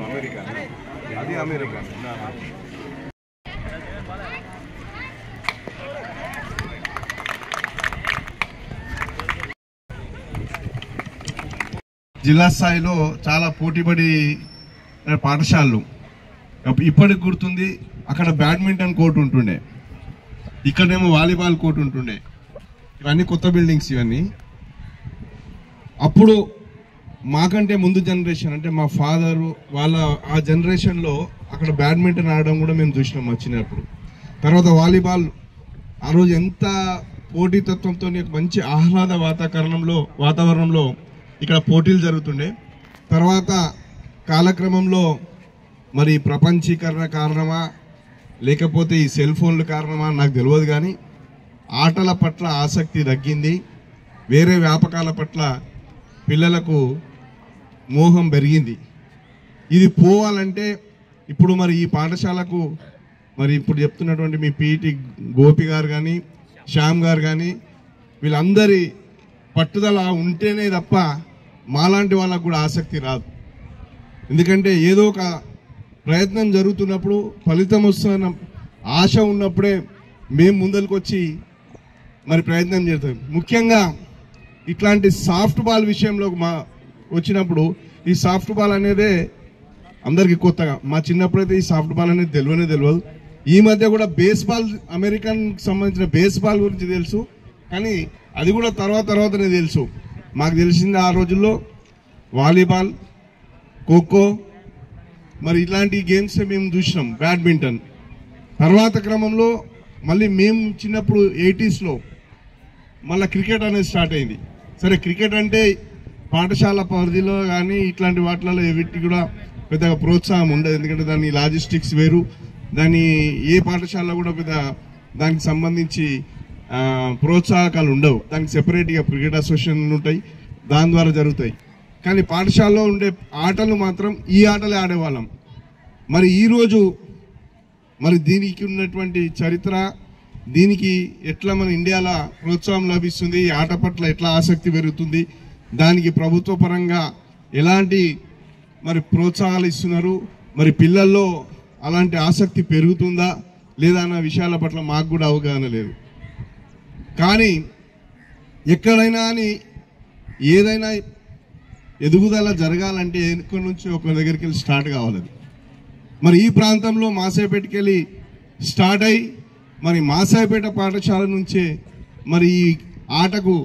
America అది America జిల్లా స్థాయిలో చాలా పోటీపడి పాఠశాలలు ఇప్పటికి గుర్తుంది. అక్కడ బ్యాడ్మింటన్ కోర్టు ఉంటుండే, ఇక్కడేమో వాలీబాల్ కోర్టు ఉంటుండే. ఇవన్నీ కొత్త బిల్డింగ్స్ ఇవన్నీ. అప్పుడు మాకంటే ముందు జనరేషన్ అంటే మా ఫాదరు వాళ్ళ ఆ జనరేషన్లో అక్కడ బ్యాడ్మింటన్ ఆడడం కూడా మేము చూసినాం వచ్చినప్పుడు. తర్వాత వాలీబాల్ ఆ రోజు ఎంత పోటీతత్వంతో మంచి ఆహ్లాద వాతావరణంలో ఇక్కడ పోటీలు జరుగుతుండే. తర్వాత కాలక్రమంలో మరి ప్రపంచీకరణ కారణమా లేకపోతే ఈ సెల్ ఫోన్ల కారణమా నాకు తెలియదు, కానీ ఆటల పట్ల ఆసక్తి తగ్గింది. వేరే వ్యాపకాల పట్ల పిల్లలకు మోహం పెరిగింది. ఇది పోవాలంటే ఇప్పుడు మరి ఈ పాఠశాలకు మరి ఇప్పుడు చెప్తున్నటువంటి మీ పీటీ గోపి గారు కానీ శ్యామ్ గారు కానీ వీళ్ళందరి పట్టుదల ఉంటేనే తప్ప మాలాంటి వాళ్ళకు కూడా ఆసక్తి రాదు. ఎందుకంటే ఏదో ఒక ప్రయత్నం జరుగుతున్నప్పుడు ఫలితం వస్తున్న ఆశ ఉన్నప్పుడే మేము ముందరికి వచ్చి మరి ప్రయత్నం చేస్తాం. ముఖ్యంగా ఇట్లాంటి సాఫ్ట్ బాల్ విషయంలో వచ్చినప్పుడు ఈ సాఫ్ట్ బాల్ అనేదే అందరికీ కొత్తగా. మా చిన్నప్పుడైతే ఈ సాఫ్ట్ బాల్ అనేది తెలియదు. ఈ మధ్య కూడా బేస్బాల్ అమెరికన్ సంబంధించిన బేస్బాల్ గురించి తెలుసు, కానీ అది కూడా తర్వాతనే తెలుసు. మాకు తెలిసింది ఆ రోజుల్లో వాలీబాల్, ఖోఖో మరి ఇలాంటి గేమ్స్ మేము చూసినాం. బ్యాడ్మింటన్ తర్వాత క్రమంలో మళ్ళీ మేము చిన్నప్పుడు 80sలో మళ్ళీ క్రికెట్ అనేది స్టార్ట్ అయింది. సరే క్రికెట్ అంటే పాఠశాల పరిధిలో కానీ ఇట్లాంటి వాటిలలో వీటికి కూడా పెద్దగా ప్రోత్సాహం ఉండదు. ఎందుకంటే దాని లాజిస్టిక్స్ వేరు, దాని ఏ పాఠశాలలో కూడా పెద్ద దానికి సంబంధించి ప్రోత్సాహకాలు ఉండవు. దానికి సెపరేట్గా క్రికెట్ అసోసియేషన్లు ఉంటాయి, దాని ద్వారా జరుగుతాయి. కానీ పాఠశాలలో ఉండే ఆటలు మాత్రం ఈ ఆటలే ఆడేవాళ్ళం. మరి ఈరోజు మరి దీనికి ఉన్నటువంటి చరిత్ర, దీనికి ఎట్లా మన ఇండియాలో ప్రోత్సాహం లభిస్తుంది, ఈ ఆట పట్ల ఎట్లా ఆసక్తి పెరుగుతుంది, దానికి ప్రభుత్వ పరంగా ఎలాంటి మరి ప్రోత్సాహాలు ఇస్తున్నారు, మరి పిల్లల్లో అలాంటి ఆసక్తి పెరుగుతుందా లేదా అన్న విషయాల పట్ల మాకు కూడా అవగాహన లేదు. కానీ ఎక్కడైనా అని ఏదైనా ఎదుగుదల జరగాలంటే ఎక్కడి నుంచి ఒక దగ్గరికి వెళ్ళి స్టార్ట్ కావాలి. మరి ఈ ప్రాంతంలో మాసాయిపేటకి వెళ్ళి స్టార్ట్ అయ్యి మరి మాసాయిపేట పాఠశాల నుంచే మరి ఈ ఆటకు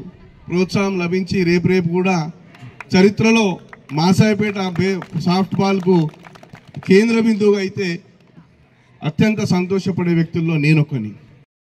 ప్రోత్సాహం లభించి రేపు కూడా చరిత్రలో మాసాయిపేట సాఫ్ట్ బాల్కు కేంద్ర బిందువుగా అయితే అత్యంత సంతోషపడే వ్యక్తుల్లో నేనొక్కని.